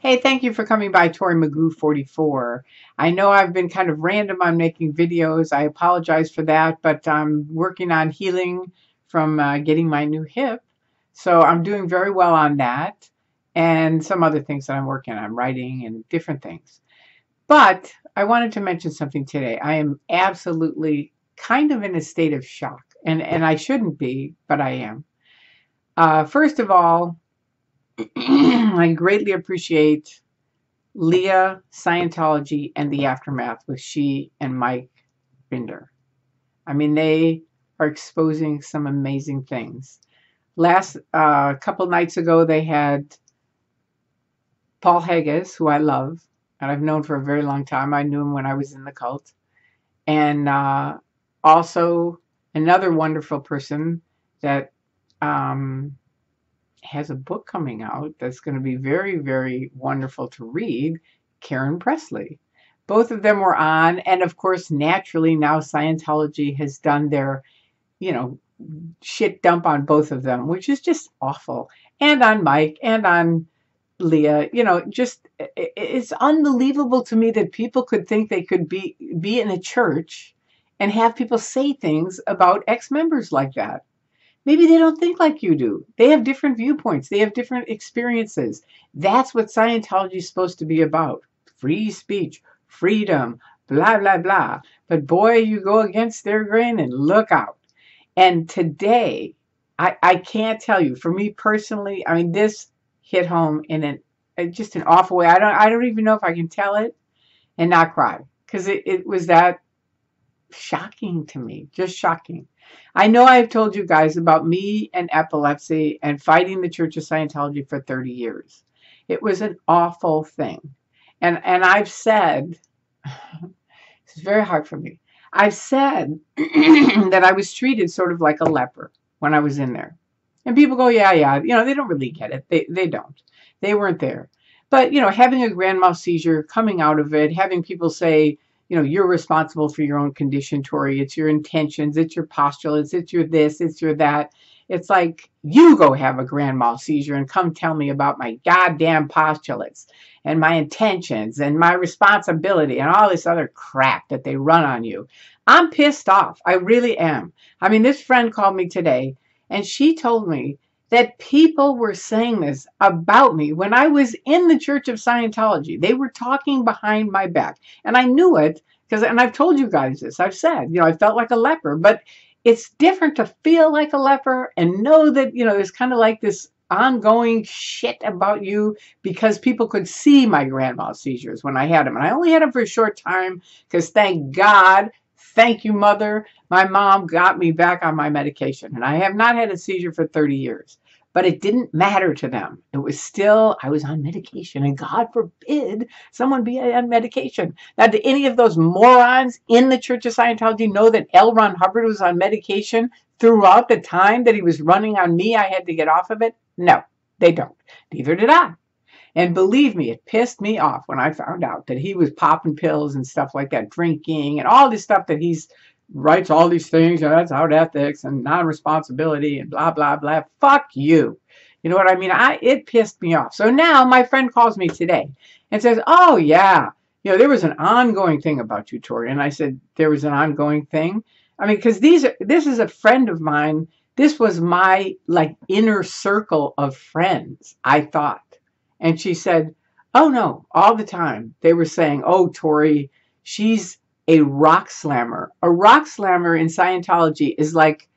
Hey, thank you for coming by, Tori Magoo 44. I know I've been kind of random on making videos. I apologize for that, but I'm working on healing from getting my new hip. So I'm doing very well on that and some other things that I'm working on, writing and different things. But I wanted to mention something today. I am absolutely kind of in a state of shock, and I shouldn't be, but I am. First of all, I greatly appreciate Leah, Scientology, and the Aftermath with she and Mike Binder. I mean, they are exposing some amazing things. Last couple nights ago, they had Paul Haggis, who I love, and I've known for a very long time. I knew him when I was in the cult. And also another wonderful person that has a book coming out that's going to be very, very wonderful to read, Karen Pressley. Both of them were on, and of course, naturally, now Scientology has done their, you know, shit dump on both of them, which is just awful. And on Mike and on Leah, just it's unbelievable to me that people could think they could be in a church and have people say things about ex-members like that. Maybe they don't think like you do. They have different viewpoints. They have different experiences. That's what Scientology is supposed to be about. Free speech, freedom, blah, blah, blah. But boy, you go against their grain and look out. And today, I can't tell you, for me personally, I mean, this hit home in just an awful way. I don't even know if I can tell it and not cry, because it was that shocking to me, just shocking. I know I've told you guys about me and epilepsy and fighting the Church of Scientology for 30 years. It was an awful thing. And I've said, it's very hard for me. I've said that I was treated sort of like a leper when I was in there. And people go, yeah, they don't really get it. They don't. They weren't there. But, having a grand mal seizure, coming out of it, having people say, you're responsible for your own condition, Tori. It's your intentions, it's your postulates, it's your this, it's your that. It's like, you go have a grand mal seizure and come tell me about my goddamn postulates and my intentions and my responsibility and all this other crap that they run on you. I'm pissed off. I really am. I mean, this friend called me today and she told me that people were saying this about me when I was in the Church of Scientology. They were talking behind my back. And I knew it because, and I've told you guys this, I've said, I felt like a leper, but it's different to feel like a leper and know that, there's kind of like this ongoing shit about you because people could see my grand mal seizures when I had them. And I only had them for a short time because thank God, thank you, Mother, my mom got me back on my medication. And I have not had a seizure for 30 years. But it didn't matter to them. It was still, I was on medication. And God forbid someone be on medication. Now, do any of those morons in the Church of Scientology know that L. Ron Hubbard was on medication throughout the time that he was running on me? I had to get off of it? No, they don't. Neither did I. And believe me, it pissed me off when I found out that he was popping pills and stuff like that, drinking and all this stuff that he's writes all these things, that's out ethics and non-responsibility and blah, blah, blah. Fuck you. You know what I mean? It pissed me off. So now my friend calls me today and says, oh, yeah, there was an ongoing thing about you, Tori. And I said, there was an ongoing thing? I mean, because this is a friend of mine. This was my, inner circle of friends, I thought. And she said, oh, no, all the time. They were saying, oh, Tori, she's a rock slammer. A rock slammer in Scientology is like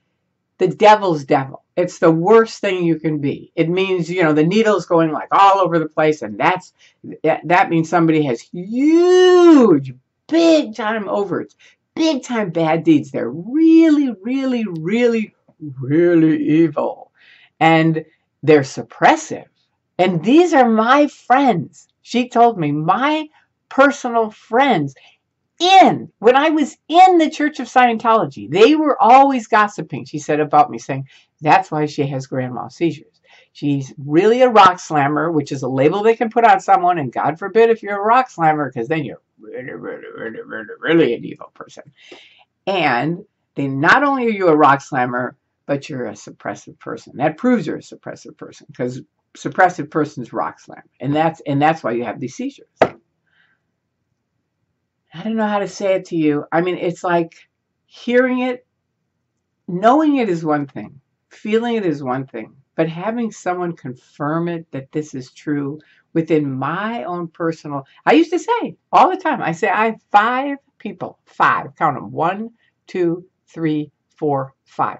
the devil's devil. It's the worst thing you can be. It means, the needle's going like all over the place, and that means somebody has huge, big time overts, big time bad deeds. They're really, really, really, really evil. And they're suppressive. And these are my friends. She told me, my personal friends. When I was in the Church of Scientology, they were always gossiping, she said, about me, saying, that's why she has grand mal seizures. She's really a rock slammer, which is a label they can put on someone, and God forbid if you're a rock slammer, because then you're really, really, really, really, really an evil person. And then not only are you a rock slammer, but you're a suppressive person. That proves you're a suppressive person, because suppressive person's rock slam. And that's why you have these seizures. I don't know how to say it to you. I mean, it's like hearing it, knowing it is one thing, feeling it is one thing, but having someone confirm it that this is true within my own personal, I used to say all the time, I say I have 5 people, 5, count them, 1, 2, 3, 4, 5,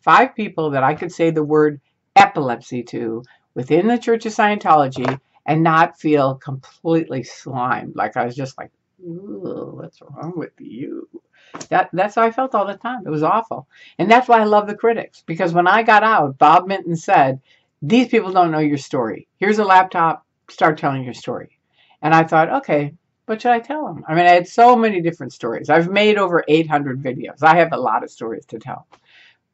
5 people that I could say the word epilepsy to within the Church of Scientology and not feel completely slimed. Like I was just like, ooh, what's wrong with you? That's how I felt all the time. It was awful. And that's why I love the critics. Because when I got out, Bob Minton said, these people don't know your story. Here's a laptop. Start telling your story. And I thought, okay, what should I tell them? I mean, I had so many different stories. I've made over 800 videos. I have a lot of stories to tell.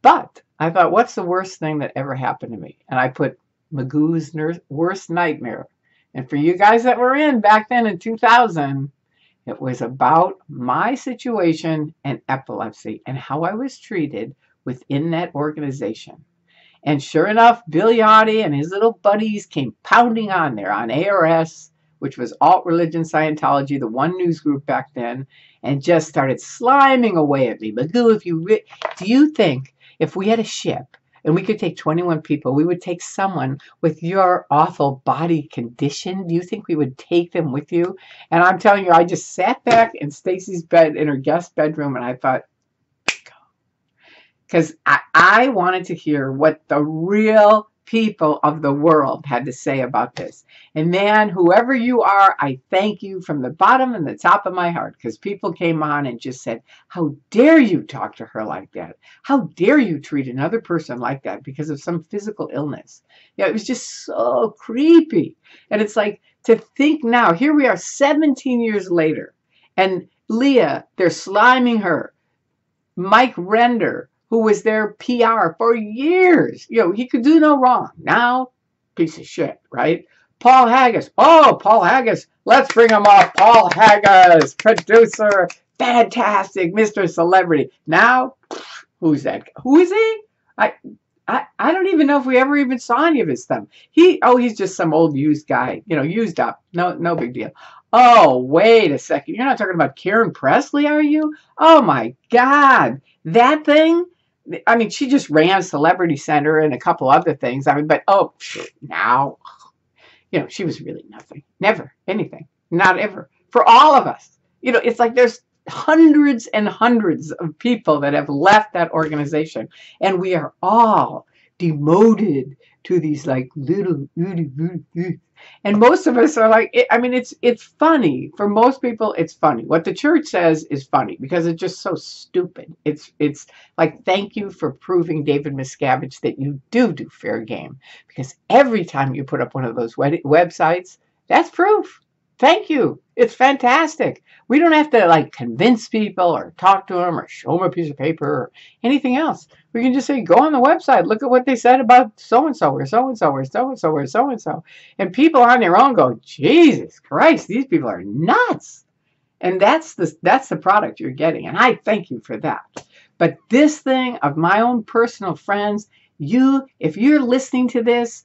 But I thought, what's the worst thing that ever happened to me? And I put Magoo's worst nightmare. And for you guys that were in back then in 2000, it was about my situation and epilepsy and how I was treated within that organization. And sure enough, Bill Yachty and his little buddies came pounding on there on ARS, which was Alt Religion Scientology, the one news group back then, and just started sliming away at me. Magoo, do you think if we had a ship and we could take 21 people, we would take someone with your awful body condition? Do you think we would take them with you? And I'm telling you, I just sat back in Stacy's bed in her guest bedroom and I thought, because I wanted to hear what the real people of the world had to say about this. And man, whoever you are, I thank you from the bottom and the top of my heart, because people came on and just said, how dare you talk to her like that? How dare you treat another person like that because of some physical illness? Yeah, it was just so creepy. And it's like, to think now, here we are 17 years later, and Leah, they're sliming her. Mike Render, who was their PR for years. You know, he could do no wrong. Now, piece of shit, right? Paul Haggis. Oh, Paul Haggis. Let's bring him up. Paul Haggis, producer, fantastic, Mr. Celebrity. Now, who's that? Who is he? I don't even know if we ever even saw any of his stuff. He's just some old used guy, you know, used up. No big deal. Oh, wait a second. You're not talking about Karen Pressley, are you? Oh, my God. That thing? I mean, she just ran Celebrity Center and a couple other things. I mean, but, now, you know, she was really nothing. Never. Anything. Not ever. For all of us. You know, it's like there's hundreds and hundreds of people that have left that organization. And we are all demoted to these like little, and most of us are like, I mean, it's funny. For most people, it's funny. What the church says is funny because it's just so stupid. It's like, thank you for proving, David Miscavige, that you do fair game. Because every time you put up one of those websites, that's proof. Thank you. It's fantastic. We don't have to like convince people or talk to them or show them a piece of paper or anything else. We can just say, go on the website, look at what they said about so-and-so or so-and-so or so-and-so or so-and-so. And people on their own go, Jesus Christ, these people are nuts. And that's the product you're getting. And I thank you for that. But this thing of my own personal friends, if you're listening to this,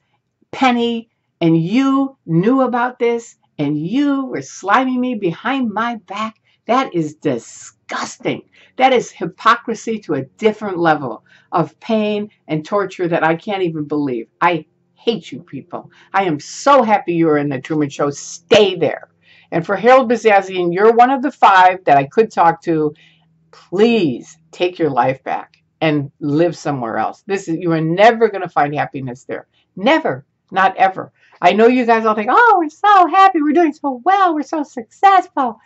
Penny, and you knew about this, and you were sliming me behind my back, that is disgusting. That is hypocrisy to a different level of pain and torture that I can't even believe. I hate you people. I am so happy you're in the Truman Show. Stay there. And for Harold Bazazian, you're one of the 5 that I could talk to. Please take your life back and live somewhere else. You are never going to find happiness there. Never. Not ever. I know you guys all think, oh, we're so happy, we're doing so well, we're so successful.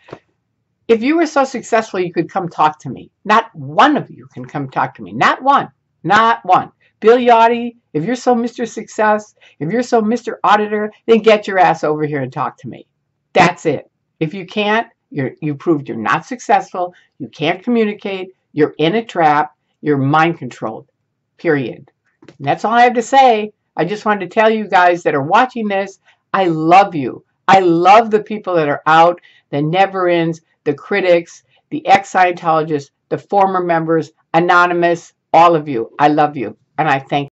If you were so successful, you could come talk to me. Not one of you can come talk to me. Not one. Not one. Bill Yachty, if you're so Mr. Success, if you're so Mr. Auditor, then get your ass over here and talk to me. That's it. If you can't, you proved you're not successful, you can't communicate, you're in a trap, you're mind controlled. Period. And that's all I have to say. I just wanted to tell you guys that are watching this, I love you. I love the people that are out, the never-ends, the critics, the ex-Scientologists, the former members, anonymous, all of you. I love you, and I thank you.